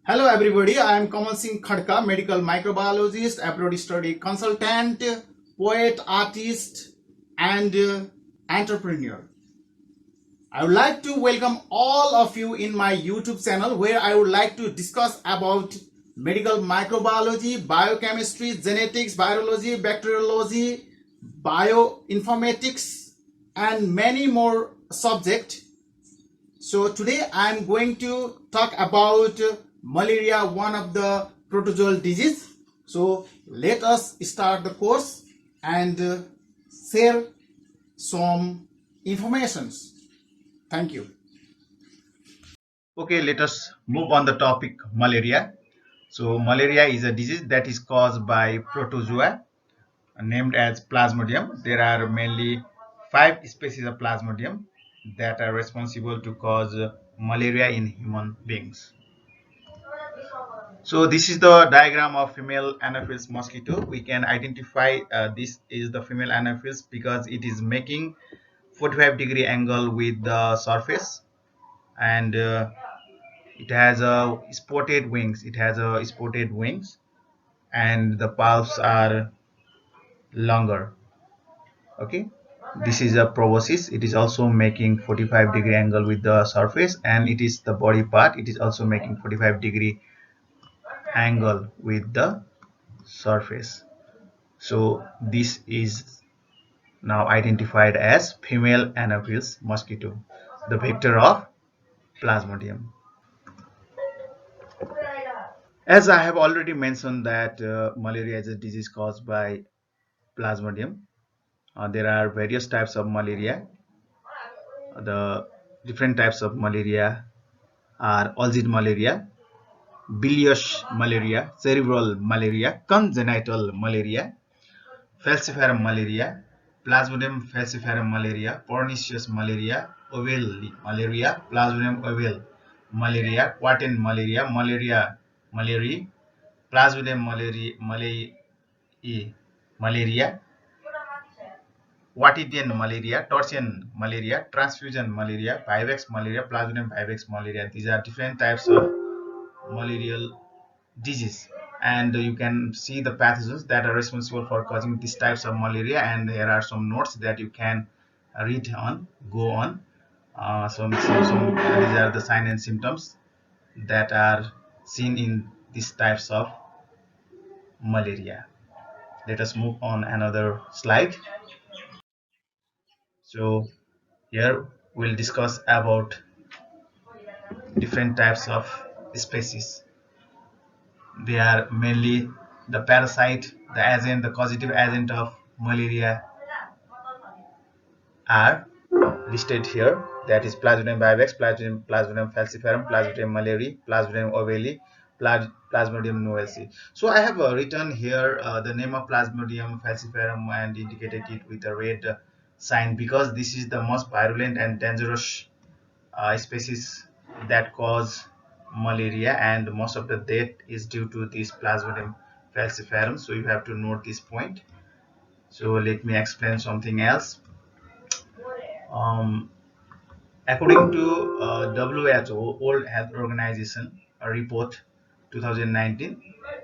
Hello everybody, I am Kamal Singh Khadka, medical microbiologist, abroad study consultant, poet, artist and entrepreneur. I would like to welcome all of you in my YouTube channel where I would like to discuss about medical microbiology, biochemistry, genetics, virology, bacteriology, bioinformatics and many more subjects. So today I am going to talk about malaria, one of the protozoal disease. So let us start the course and share some informations. Thank you. Okay, let us move on the topic malaria. So malaria is a disease that is caused by protozoa named as Plasmodium. There are mainly 5 species of Plasmodium that are responsible to cause malaria in human beings. So this is the diagram of female Anopheles mosquito. We can identify this is the female Anopheles because it is making 45-degree angle with the surface, and it has a spotted wings. And the pulps are longer. Okay, this is a proboscis. It is also making 45-degree angle with the surface, and it is the body part. It is also making 45-degree angle with the surface. So this is now identified as female Anopheles mosquito, the vector of Plasmodium. As I have already mentioned that malaria is a disease caused by Plasmodium. There are various types of malaria. The different types of malaria are algid malaria, bilious malaria, cerebral malaria, congenital malaria, falciparum malaria, Plasmodium falciparum malaria, pernicious malaria, ovalea malaria, Plasmodium ovale malaria, quartan malaria, malariae, Plasmodium malaria, Quotidian malaria, torsion malaria, transfusion malaria, vivax malaria, Plasmodium vivax malaria. These are different types of malarial disease, and you can see the pathogens that are responsible for causing these types of malaria, and here are some notes that you can read on, go on. These are the signs and symptoms that are seen in these types of malaria. Let us move on another slide. So here we'll discuss about different types of species. They are mainly the parasite, the agent, the causative agent of malaria are listed here. That is Plasmodium vivax, Plasmodium falciparum, Plasmodium malariae, Plasmodium ovale, Plasmodium novaci. So I have written here the name of Plasmodium falciparum and indicated it with a red sign because this is the most virulent and dangerous species that cause malaria, and most of the death is due to this Plasmodium falciparum. So you have to note this point. So let me explain something else. um, According to WHO, World Health Organization, a report 2019,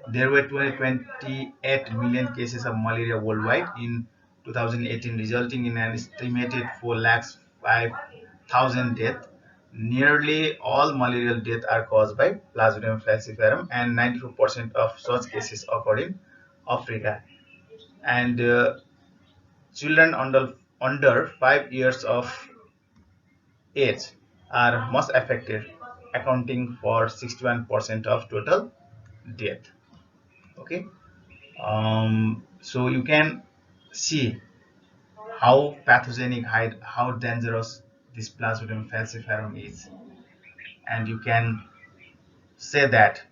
there were 28 million cases of malaria worldwide in 2018, resulting in an estimated 4,05,000 deaths. Nearly all malarial deaths are caused by Plasmodium falciparum, and 94% of such cases occur in Africa. And children under 5 years of age are most affected, accounting for 61% of total death. Okay, so you can see how pathogenic, how dangerous this Plasmodium falciparum is, and you can say that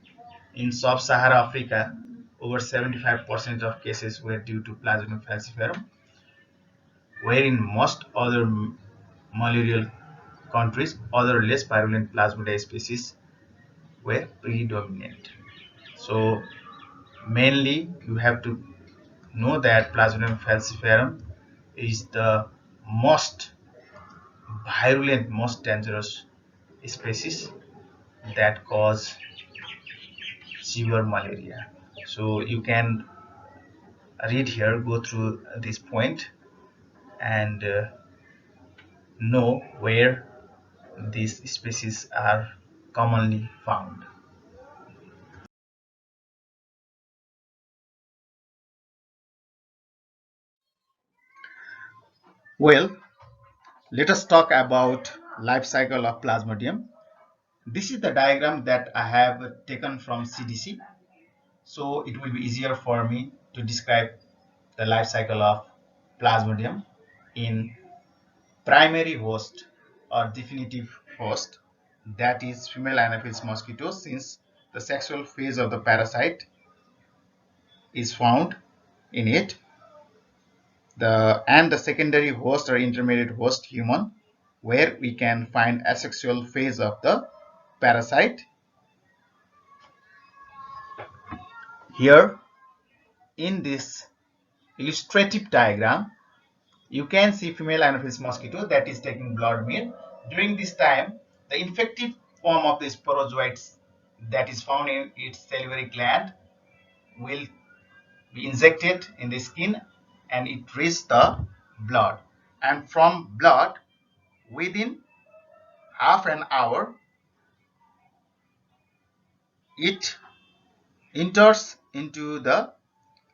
in sub-Sahara Africa, over 75% of cases were due to Plasmodium falciparum, where in most other malarial countries, other less virulent Plasmodium species were predominant. So mainly you have to know that Plasmodium falciparum is the most virulent, most dangerous species that cause severe malaria. So you can read here, go through this point, and know where these species are commonly found. Well, let us talk about life cycle of Plasmodium. This is the diagram that I have taken from CDC, so it will be easier for me to describe the life cycle of Plasmodium in primary host or definitive host, that is female Anopheles mosquitoes, since the sexual phase of the parasite is found in it. The secondary host or intermediate host human, where we can find asexual phase of the parasite. Here in this illustrative diagram, you can see female Anopheles mosquito that is taking blood meal. During this time, the infective form of the sporozoites that is found in its salivary gland will be injected in the skin, and it reaches the blood. And from blood, within half an hour, it enters into the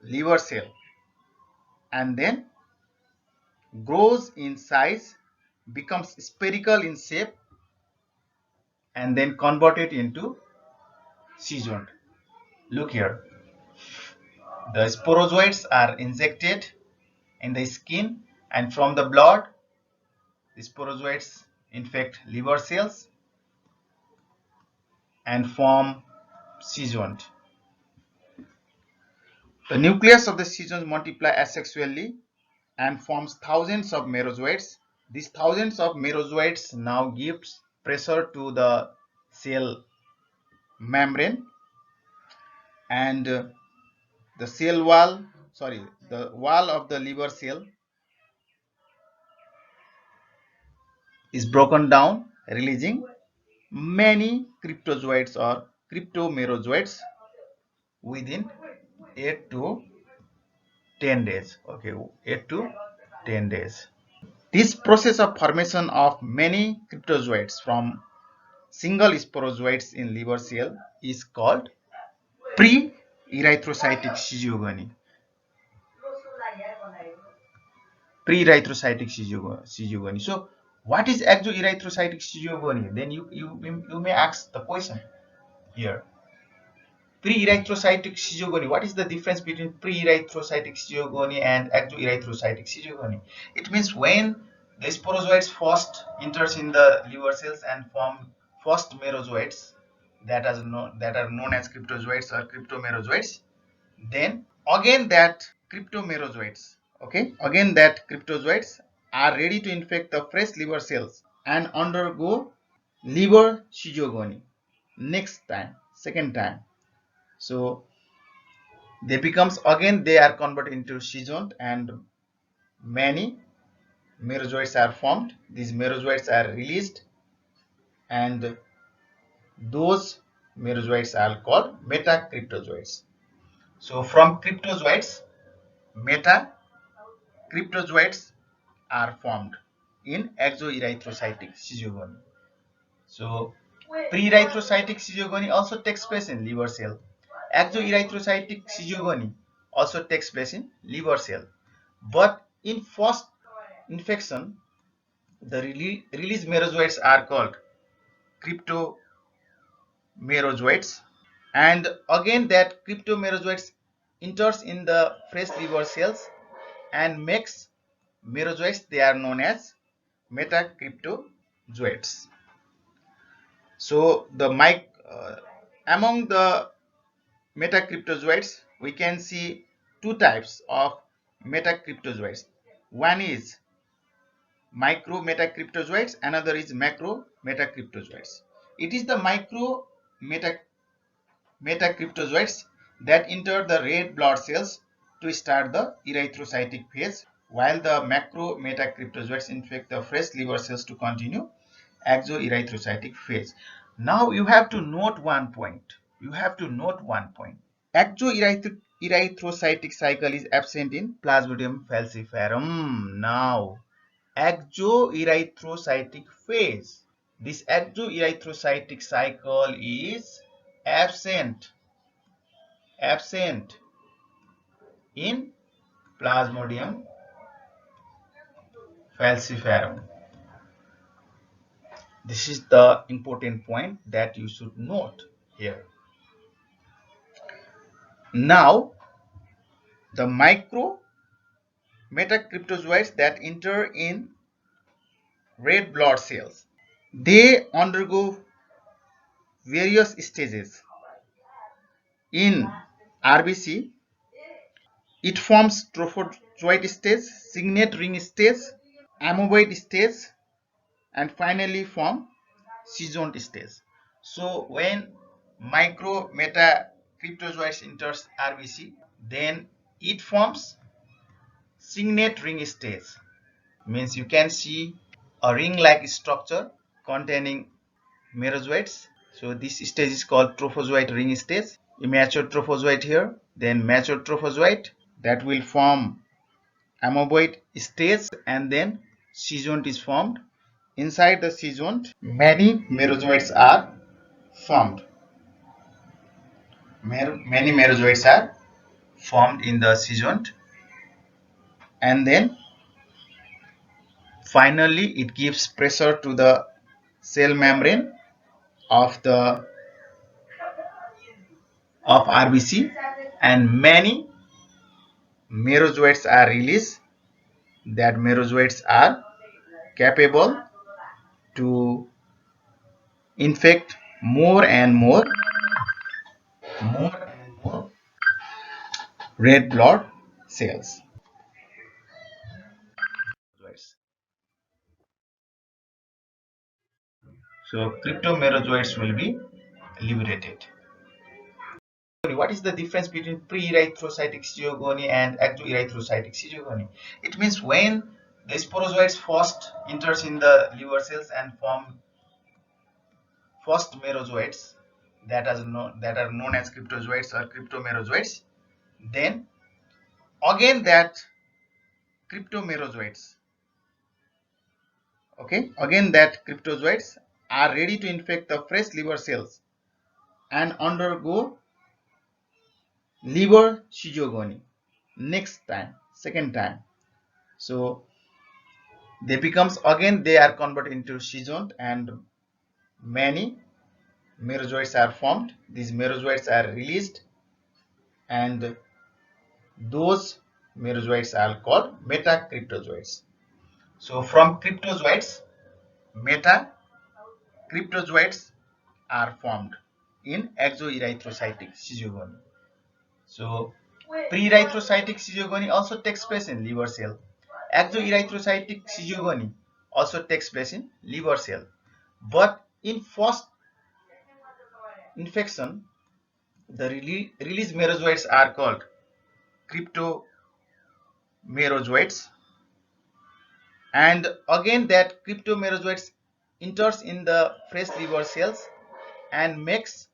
liver cell and then grows in size, becomes spherical in shape, and then converted into seasoned. Look here, the sporozoites are injected in the skin, and from the blood, the sporozoites infect liver cells and form seasoned. The nucleus of the seasons multiply asexually and forms thousands of merozoites. These thousands of merozoites now gives pressure to the cell membrane, and the cell wall, the wall of the liver cell is broken down, releasing many cryptozoites or cryptomerozoites within 8 to 10 days. Okay, 8 to 10 days. This process of formation of many cryptozoites from single sporozoites in liver cell is called pre-erythrocytic cystiogony. Pre-erythrocytic cystiogony. So, what is exoerythrocytic cystiogony? Then you may ask the question here. Pre-erythrocytic cystiogony. What is the difference between pre-erythrocytic cystiogony and exoerythrocytic cystiogony? It means when the sporozoites first enters in the liver cells and form first merozoites that are known as cryptozoites or cryptomerozoites, then again that cryptomerozoites, again that cryptozoites are ready to infect the fresh liver cells and undergo liver cystiogony next time, second time. So they are converted into seasoned, and many merozoites are formed. These merozoites are released, and those merozoites are called metacryptozoites. So from cryptozoites, metacryptozoites are formed in exoerythrocytic cystiogony. So pre-erythrocytic cystiogony also takes place in liver cell. Exoerythrocytic cystiogony also takes place in liver cell. But in first infection, the released merozoites are called cryptomerozoites, and again that cryptomerozoites enters in the fresh liver cells and makes merozoites. They are known as metacryptozoites. So among the metacryptozoites, we can see two types of metacryptozoites. One is micro metacryptozoites, another is macro metacryptozoites. It is the micro metacryptozoites that enter the red blood cells to start the erythrocytic phase, while the macro metacryptozoites infect the fresh liver cells to continue exoerythrocytic phase. Now you have to note one point. you have to note one point. Exoerythrocytic cycle is absent in Plasmodium falciparum. Now, exoerythrocytic phase. This exoerythrocytic cycle is absent in Plasmodium falciparum. This is the important point that you should note here. Now, the micro metacryptozoites that enter in red blood cells, they undergo various stages. In RBC, it forms trophozoite stage, signet ring stage, amoeboid stage, and finally form seasoned stage. So when micro metacryptozoites enters RBC, then it forms signet ring stage. Means you can see a ring-like structure containing merozoites. So this stage is called trophozoite ring stage. Immature trophozoite here, then mature trophozoite that will form amoeboid stage, and then seasoned is formed. Inside the seasoned, many merozoites are formed. Many merozoites are formed in the seasoned, and then finally it gives pressure to the cell membrane of RBC, and many merozoites are released. That merozoites are capable to infect more and more red blood cells. So cryptomerozoites will be liberated. What is the difference between pre-erythrocytic cytogony and exoerythrocytic cytogony? It means when the sporozoites first enters in the liver cells and form first merozoites that are known as cryptozoites or cryptomerozoites, then again that cryptomerozoites, again that cryptozoites are ready to infect the fresh liver cells and undergo liver cytogony next time, second time. So they are converted into seasoned, and many merozoites are formed. These merozoites are released, and those merozoites are called metacryptozoites. So from cryptozoites, metacryptozoites are formed in exoerythrocytic cytogony. So pre-erythrocytic cytogony also takes place in liver cell. Exoerythrocytic cytogony also takes place in liver cell. But in first infection, the released merozoites are called cryptomerozoites, and again that cryptomerozoites enters in the fresh liver cells and makes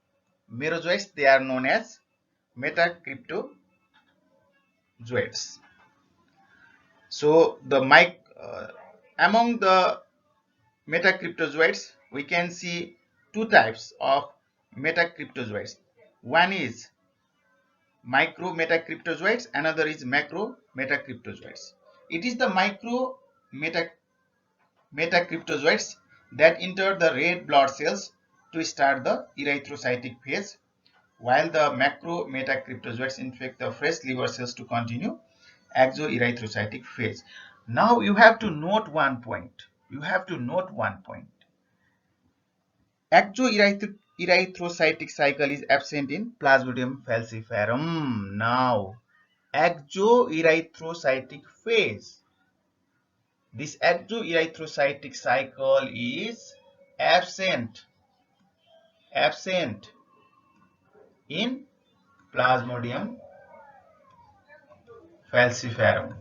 merozoites. They are known as metacryptozoites. So among the metacryptozoites, we can see two types of metacryptozoites. One is micro metacryptozoites, another is macro metacryptozoites. It is the micro metacryptozoites that enter the red blood cells to start the erythrocytic phase, while the macro metacryptozoites infect the fresh liver cells to continue exoerythrocytic phase. Now you have to note one point. Exoerythrocytic cycle is absent in Plasmodium falciparum. Now, exoerythrocytic phase. This exoerythrocytic cycle is absent in Plasmodium falciparum.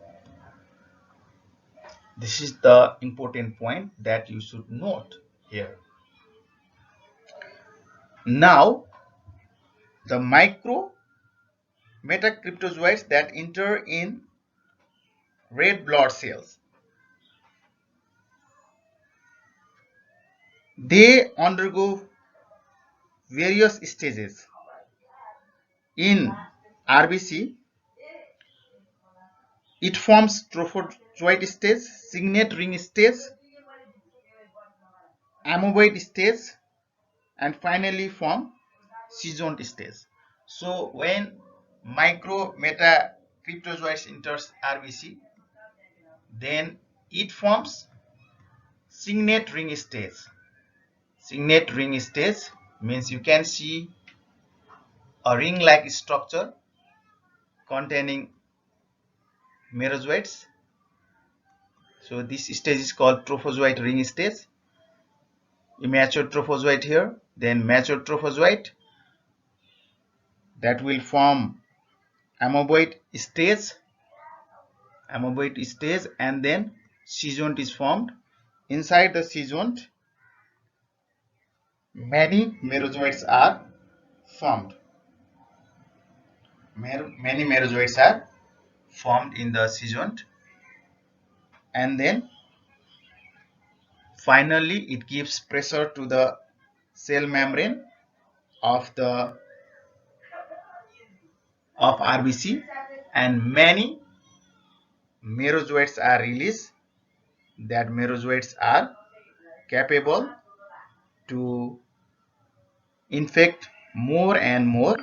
This is the important point that you should note here. Now, the micro metacryptozoites that enter in red blood cells. They undergo various stages. In RBC, it forms trophozoite stage, signet ring stage, amoeboid stage, and finally form seasoned stage. So when micro metacryptozoites enters RBC, then it forms signet ring stage. Signet ring stage means you can see a ring-like structure containing merozoites. So this stage is called trophozoite ring stage. Immature trophozoite here, then mature trophozoite that will form amoeboid stage, and then seasoned is formed. Inside the seasoned, many merozoites are formed. Many merozoites are formed in the seasoned, and then finally it gives pressure to the cell membrane of RBC, and many merozoites are released. That merozoites are capable to infect more and more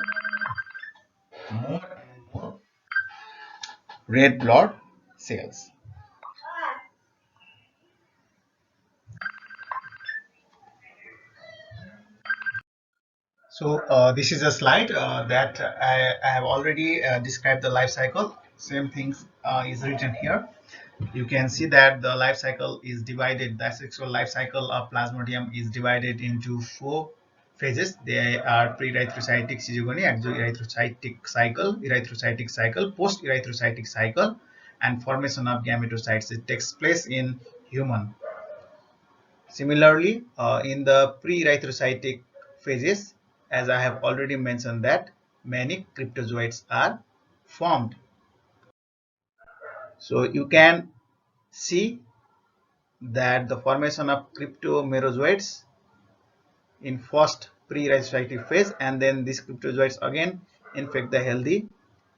red blood cells. So this is a slide that I have already described the life cycle. Same thing is written here. You can see that the life cycle is divided. The sexual life cycle of Plasmodium is divided into 4 phases. They are pre-erythrocytic syzygium, exoerythrocytic cycle, erythrocytic cycle, post-erythrocytic cycle, and formation of gametocytes. It takes place in human. Similarly, in the pre-erythrocytic phases, as I have already mentioned, that many cryptozoites are formed. So you can see that the formation of cryptomerozoites in first pre-erythrocytic phase, and then these cryptozoites again infect the healthy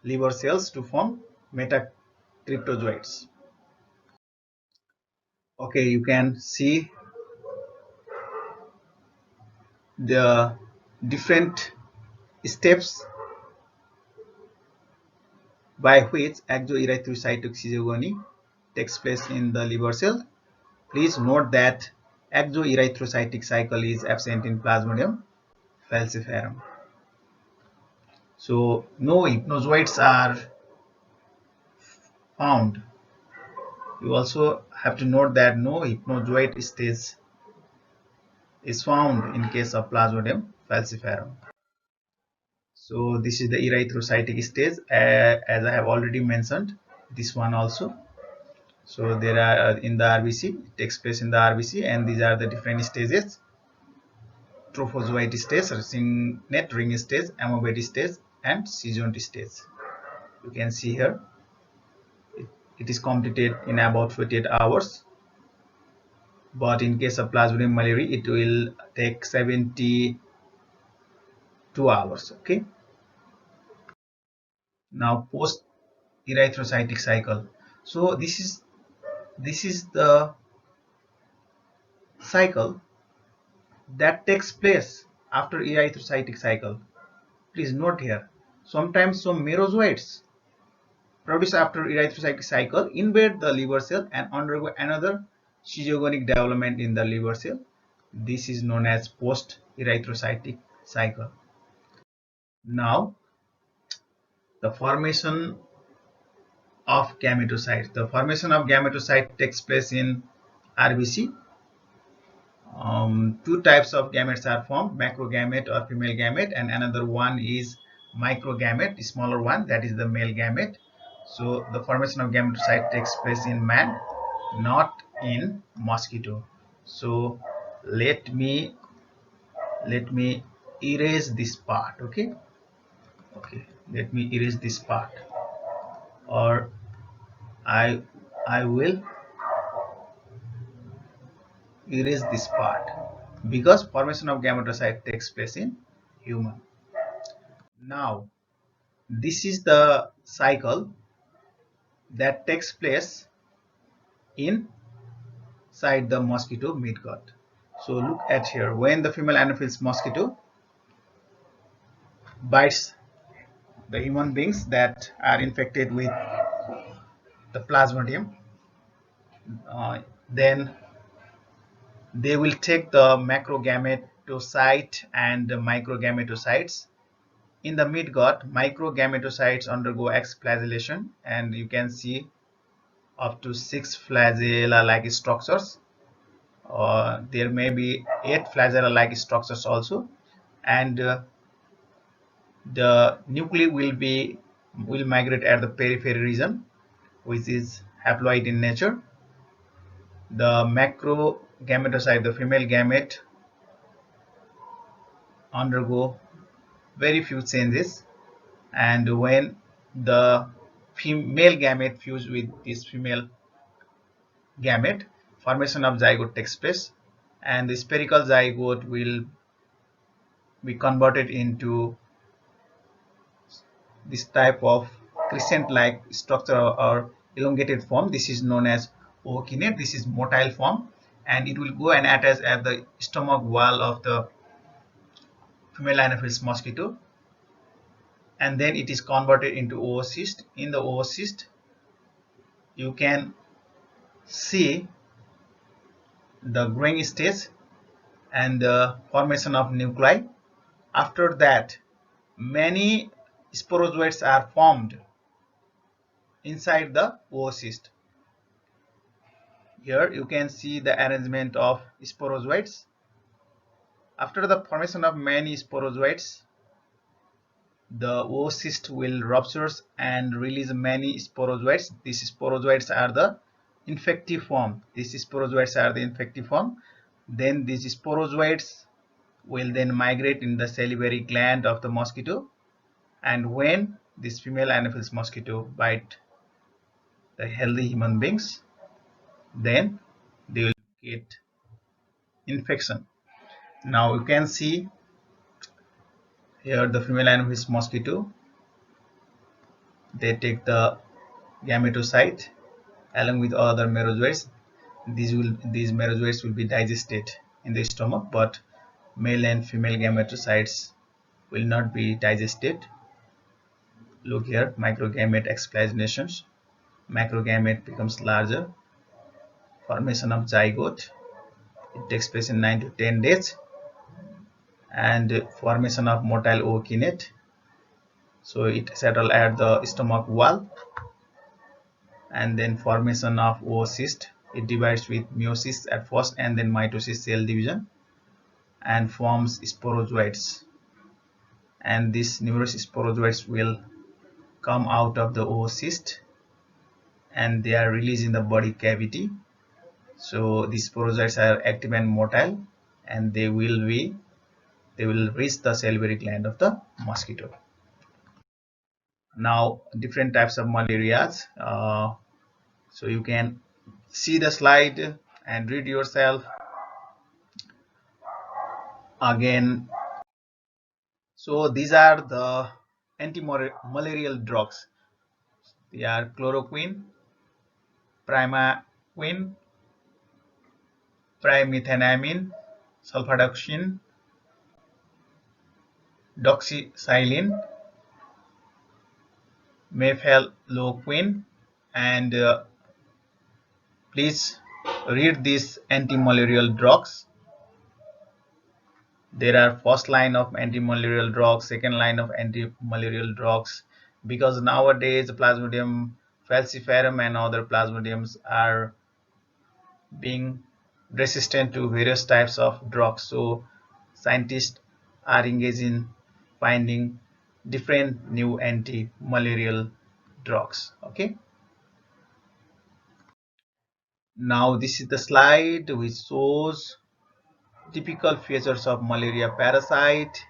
liver cells to form metacryptozoites. Okay, you can see the different steps by which exoerythrocytic cycle takes place in the liver cell. Please note that exoerythrocytic cycle is absent in Plasmodium falciparum. So no hypnozoites are found. You also have to note that no hypnozoite stage is found in case of Plasmodium falciparum. So this is the erythrocytic stage, as I have already mentioned. This one also. So there are in the RBC, it takes place in the RBC, and these are the different stages: trophozoite stage, signet ring stage, amoeboid stage, and seasoned stage. You can see here it is completed in about 48 hours, but in case of Plasmodium malaria it will take 72 hours. Okay, now post erythrocytic cycle. So this is the cycle that takes place after erythrocytic cycle. Please note here, sometimes some merozoites produced after erythrocytic cycle invade the liver cell and undergo another physiogenic development in the liver cell. This is known as post-erythrocytic cycle. Now, the formation of gametocytes. The formation of gametocyte takes place in RBC. Two types of gametes are formed: macrogamete or female gamete, and another one is microgamete, smaller one, that is the male gamete. So the formation of gametocyte takes place in man, not in mosquito. So let me erase this part. Okay, Okay, let me erase this part, or I I will erase this part, because formation of gametocyte takes place in human. Now this is the cycle that takes place inside the mosquito midgut. So look at here, when the female Anopheles mosquito bites the human beings that are infected with the Plasmodium, then they will take the macrogametocyte and the microgametocytes. In the midgut, microgametocytes undergo exflagellation, and you can see up to 6 flagella-like structures. There may be 8 flagella-like structures also, and the nuclei will migrate at the periphery region, which is haploid in nature. The macrogametocyte, the female gamete, undergo very few changes, and when the male gamete fuse with this female gamete, formation of zygote takes place, and the spherical zygote will be converted into this type of crescent-like structure or elongated form. This is known as ookinete. This is motile form, and it will go and attach at the stomach wall of the female Anopheles mosquito, and then it is converted into oocyst. In the oocyst, you can see the growing stage and the formation of nuclei. After that, many sporozoites are formed inside the oocyst. Here you can see the arrangement of sporozoites. After the formation of many sporozoites, the oocyst will rupture and release many sporozoites. These sporozoites are the infective form. Then these sporozoites will then migrate in the salivary gland of the mosquito, and when this female Anopheles mosquito bite the healthy human beings, then they will get infection. Now you can see here the female Anopheles mosquito, they take the gametocyte along with other merozoites. These merozoites will be digested in the stomach, but male and female gametocytes will not be digested. Look here, microgamete exflagellations. Macrogamete becomes larger. Formation of zygote, it takes place in 9 to 10 days, and formation of motile ookinete. So it settles at the stomach wall, and then formation of oocyst. It divides with meiosis at first and then mitosis, cell division, and forms sporozoites. And these numerous sporozoites will come out of the oocyst, and they are released in the body cavity. So these sporozoites are active and motile, and they will reach the salivary gland of the mosquito. Now different types of malarias. So you can see the slide and read yourself again. So these are the anti-malarial drugs. They are chloroquine, primaquine, pyrimethamine, sulfadoxine, doxycycline, mefloquine, and please read these anti-malarial drugs. There are first line of anti-malarial drugs, second line of anti-malarial drugs, because nowadays Plasmodium falciparum and other Plasmodiums are being resistant to various types of drugs. So scientists are engaged in finding different new anti-malarial drugs. Okay. Now this is the slide which shows typical features of malaria parasite.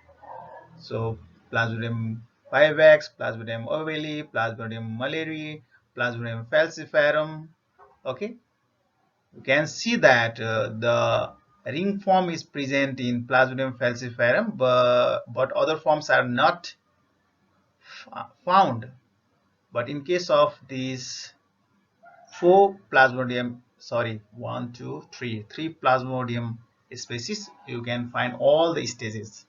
So Plasmodium vivax, Plasmodium ovale, Plasmodium malariae, Plasmodium falciparum. Okay, you can see that the ring form is present in Plasmodium falciparum, but other forms are not found. But in case of these four Plasmodium, sorry, one, two, three Plasmodium species, you can find all the stages.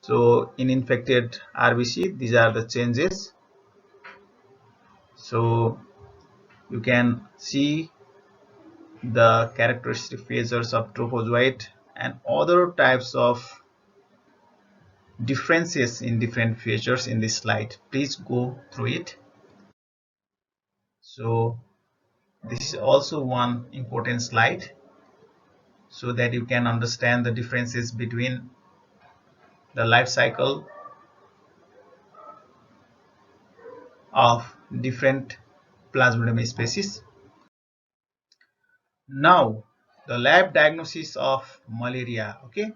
So in infected RBC, these are the changes. So you can see the characteristic features of trophozoite and other types of differences in different features in this slide. Please go through it. So this is also one important slide so that you can understand the differences between the life cycle of different Plasmodium species. Now the lab diagnosis of malaria. Okay,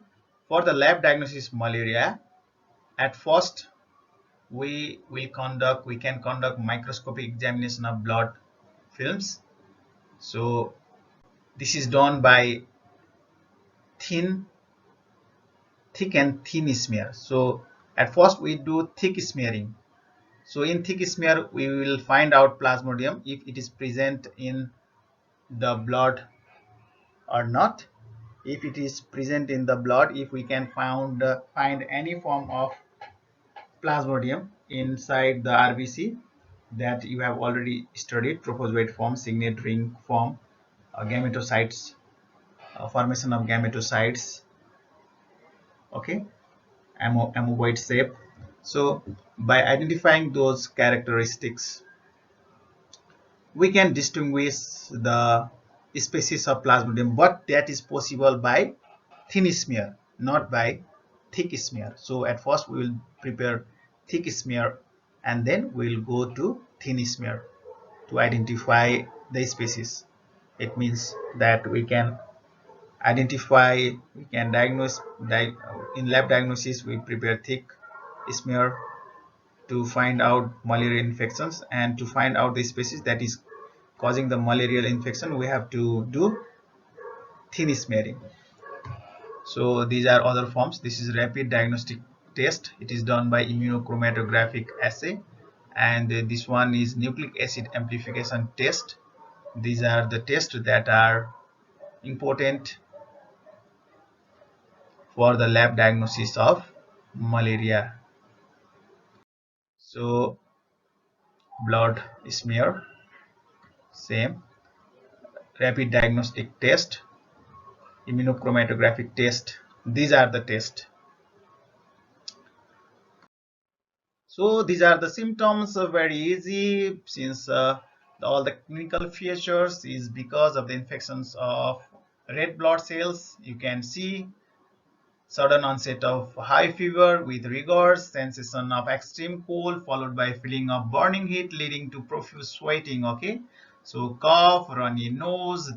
for the lab diagnosis malaria, at first we can conduct microscopic examination of blood films. So this is done by thin thick and thin smear. So at first we do thick smearing. So in thick smear we will find out Plasmodium if it is present in the blood or not. If it is present in the blood, if we can find any form of Plasmodium inside the RBC that you have already studied, trophozoite form, signet ring form, gametocytes, formation of gametocytes, okay, amoeboid shape. So by identifying those characteristics, we can distinguish the species of Plasmodium, but that is possible by thin smear, not by thick smear. So at first we will prepare thick smear and then we will go to thin smear to identify the species. It means that we can identify, we can diagnose. In lab diagnosis we prepare thick smear to find out malarial infections, and to find out the species that is causing the malarial infection we have to do thin smearing. So these are other forms. This is rapid diagnostic test. It is done by immunochromatographic assay, and this one is nucleic acid amplification test. These are the tests that are important for the lab diagnosis of malaria. So blood smear, same. Rapid diagnostic test, immunochromatographic test. These are the tests. So these are the symptoms, very easy, since all the clinical features is because of the infections of red blood cells. You can see sudden onset of high fever with rigors, sensation of extreme cold followed by feeling of burning heat leading to profuse sweating. Okay, so cough, runny nose,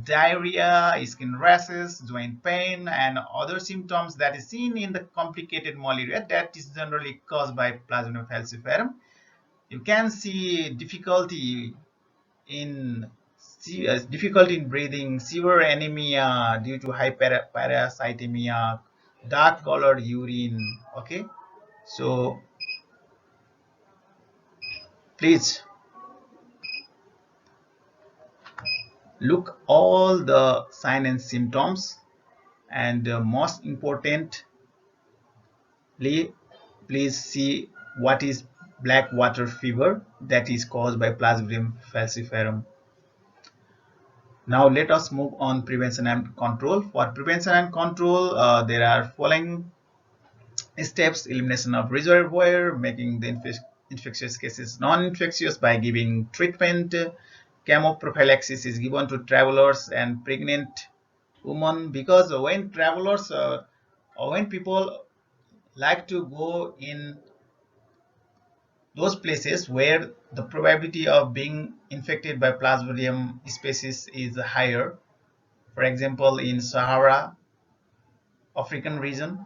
diarrhea, skin rashes, joint pain, and other symptoms that is seen in the complicated malaria that is generally caused by Plasmodium falciparum. You can see in difficulty in breathing, severe anemia due to hyperparasitemia, dark colored urine. Okay, so please look all the signs and symptoms, and most importantly, please see what is black water fever that is caused by Plasmodium falciparum. Now let us move on prevention and control. For prevention and control, there are following steps: elimination of reservoir, making the infectious cases non-infectious by giving treatment. Chemoprophylaxis is given to travelers and pregnant women, because when travelers or when people like to go in those places where the probability of being infected by Plasmodium species is higher, for example in Sahara African region,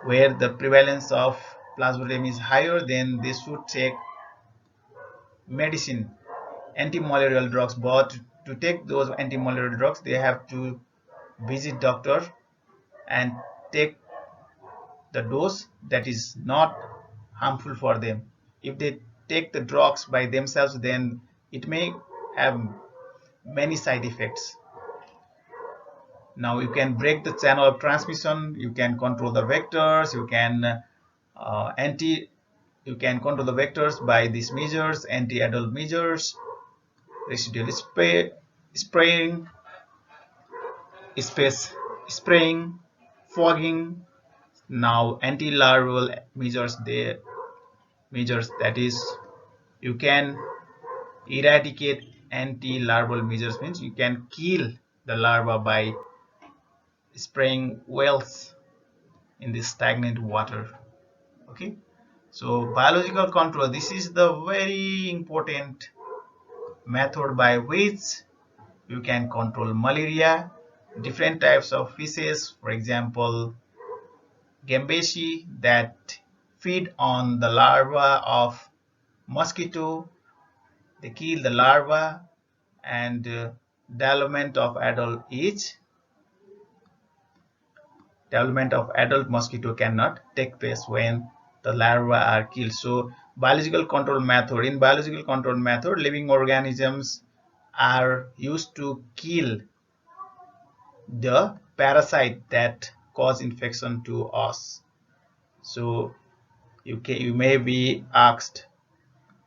where the prevalence of Plasmodium is higher, then they should take medicine, antimalarial drugs. But to take those antimalarial drugs, they have to visit doctor and take the dose that is not harmful for them. If they take the drugs by themselves, then it may have many side effects. Now you can break the channel of transmission, you can control the vectors, you can control the vectors by these measures: anti-adult measures, residual spraying, space spraying, fogging. Now anti-larval measures, that is, you can eradicate. Anti-larval measures means you can kill the larva by spraying wells in the stagnant water. Okay, so biological control, this is the very important method by which you can control malaria. Different types of fishes, for example gambaceae, that feed on the larva of mosquito, they kill the larva, and development of adult mosquito cannot take place when the larvae are killed. So biological control method, in biological control method, living organisms are used to kill the parasite that cause infection to us. So you may be asked,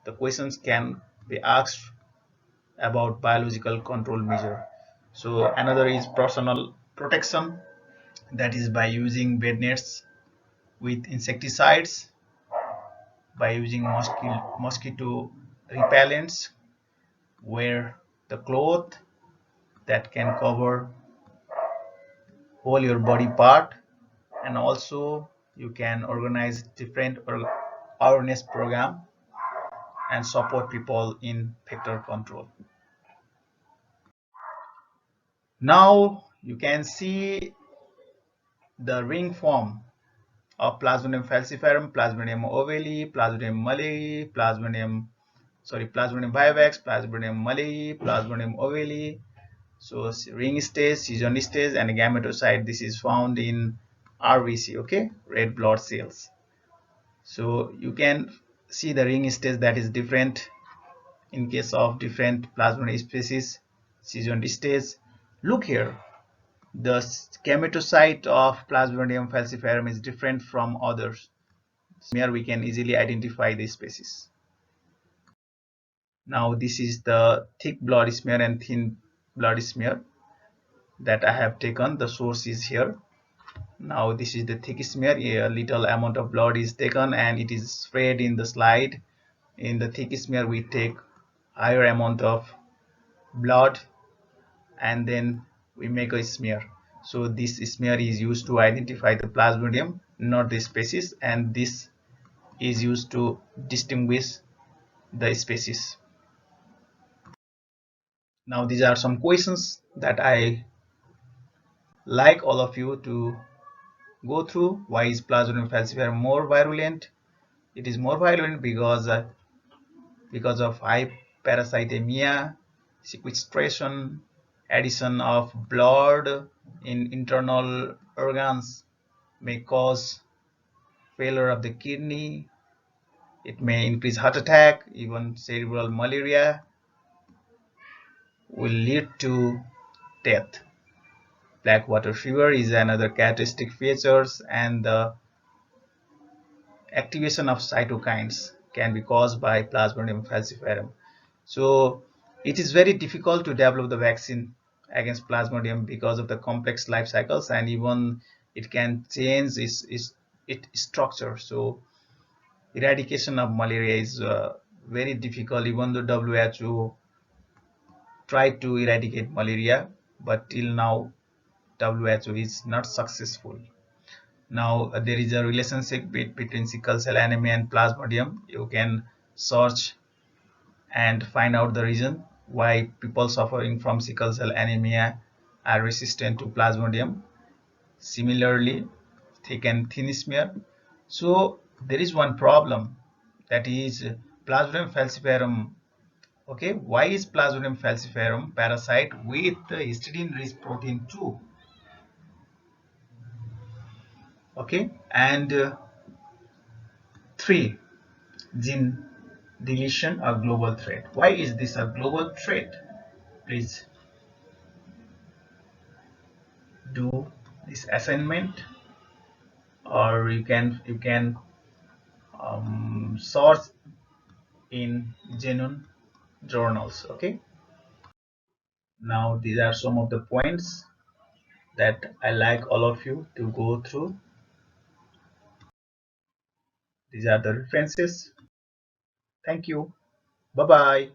the questions can be asked about biological control measure. So another is personal protection, that is by using bed nets with insecticides, by using mosquito repellents, wear the cloth that can cover all your body part, and also you can organize different awareness program and support people in vector control. Now you can see the ring form of Plasmodium falciparum, Plasmodium ovale, Plasmodium malaria, Plasmodium vivax, Plasmodium malaria, Plasmodium ovale. So ring stage, season stage, and gametocyte, this is found in RBC, okay, red blood cells. So you can see the ring stage that is different in case of different Plasmodium species. Season stage, look here, the gametocyte of Plasmodium falciparum is different from others. Here we can easily identify the species. Now this is the thick blood smear and thin blood smear that I have taken. The source is here. Now this is the thick smear. A little amount of blood is taken and it is sprayed in the slide. In the thick smear we take higher amount of blood and then we make a smear. So this smear is used to identify the Plasmodium, not the species, and this is used to distinguish the species. Now these are some questions that I like all of you to go through. Why is Plasmodium falciparum more virulent? It is more virulent because of hyperparasitemia, sequestration, addition of blood in internal organs may cause failure of the kidney. It may increase heart attack, even cerebral malaria will lead to death. Black water fever is another characteristic features, and the activation of cytokines can be caused by Plasmodium falciparum. So it is very difficult to develop the vaccine against Plasmodium because of the complex life cycles, and even it can change its structure. So eradication of malaria is very difficult, even though WHO tried to eradicate malaria, but till now WHO is not successful. Now there is a relationship between sickle cell anemia and Plasmodium. You can search and find out the reason why people suffering from sickle cell anemia are resistant to Plasmodium. Similarly, thick and thin smear. So there is one problem, that is Plasmodium falciparum. Okay, why is Plasmodium falciparum parasite with histidine rich protein 2? Okay, and 3, gene deletion a global threat. Why is this a global threat? Please do this assignment, or you can source in genuine journals. Okay, now these are some of the points that I like all of you to go through. These are the references. Thank you. Bye bye.